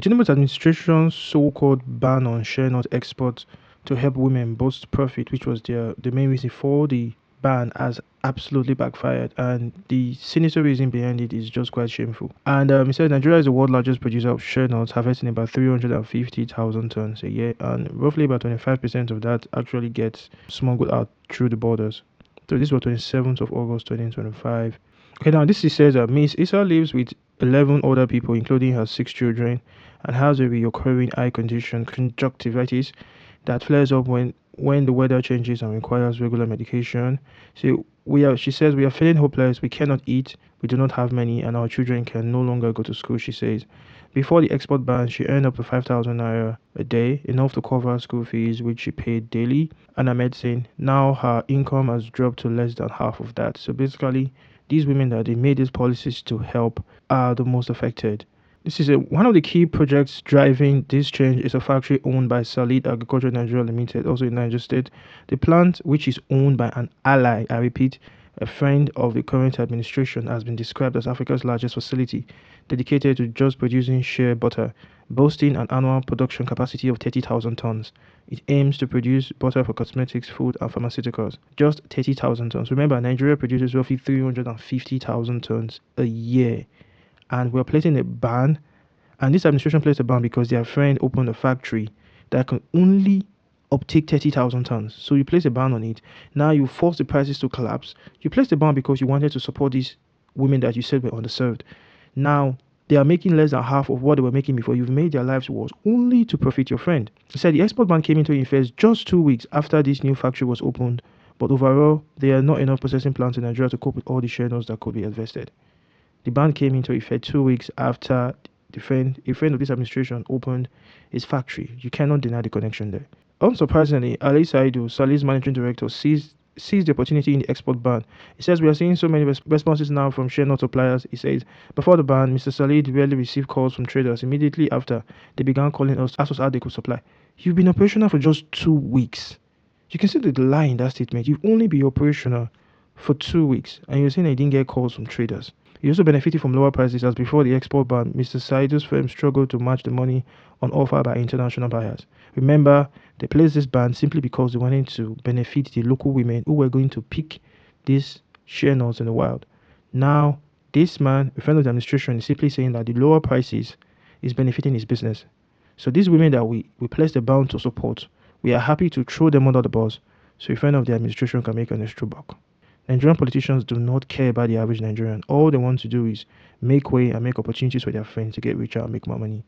The Tinubu administration's so-called ban on Sheanuts exports to help women boost profit, which was the main reason for the ban, has absolutely backfired, and the sinister reason behind it is just quite shameful. And he said Nigeria is the world's largest producer of Sheanuts, harvesting about 350,000 tons a year, and roughly about 25% of that actually gets smuggled out through the borders. So this was 27th of August 2025. Okay, now this says that Miss Issa lives with 11 other people, including her 6 children, and has a recurring eye condition, conjunctivitis, that flares up when the weather changes and requires regular medication. She says we are feeling hopeless. We cannot eat. We do not have money, and our children can no longer go to school. She says, before the export ban, she earned up to 5,000 naira a day, enough to cover school fees, which she paid daily, and her medicine. Now her income has dropped to less than half of that. So basically, these women that they made these policies to help are the most affected. This is one of the key projects driving this change is a factory owned by Salid Agriculture Nigeria Limited, also in Niger State. The plant, which is owned by an ally, I repeat, a friend of the current administration, has been described as Africa's largest facility dedicated to just producing shea butter, boasting an annual production capacity of 30,000 tons. It aims to produce butter for cosmetics, food, and pharmaceuticals. Just 30,000 tons. Remember, Nigeria produces roughly 350,000 tons a year, and we're placing a ban. And this administration placed a ban because their friend opened a factory that can only uptake 30,000 tons. So you place a ban on it. Now you force the prices to collapse. You placed a ban because you wanted to support these women that you said were underserved. Now they are making less than half of what they were making before. You've made their lives worse only to profit your friend. He said the export ban came into effect just 2 weeks after this new factory was opened. But overall, there are not enough processing plants in Nigeria to cope with all the Sheanuts that could be harvested. The ban came into effect 2 weeks after a friend of this administration opened his factory. You cannot deny the connection there. Unsurprisingly, Ali Saidu, Salih's managing director, seized the opportunity in the export ban. He says we are seeing so many responses now from Sheanut suppliers. He says before the ban, Mr. Salih rarely received calls from traders. Immediately after, they began calling us, asked us how they could supply. You've been operational for just 2 weeks. You can see the lie in that statement. You've only been operational for 2 weeks, and you're saying I didn't get calls from traders. He also benefited from lower prices, as before the export ban, Mr. Saidu's firm struggled to match the money on offer by international buyers. Remember, they placed this ban simply because they wanted to benefit the local women who were going to pick these Sheanuts in the wild. Now, this man, a friend of the administration, is simply saying that the lower prices is benefiting his business. So these women that we placed a ban to support, we are happy to throw them under the bus so a friend of the administration can make an extra buck. Nigerian politicians do not care about the average Nigerian. All they want to do is make way and make opportunities for their friends to get richer and make more money.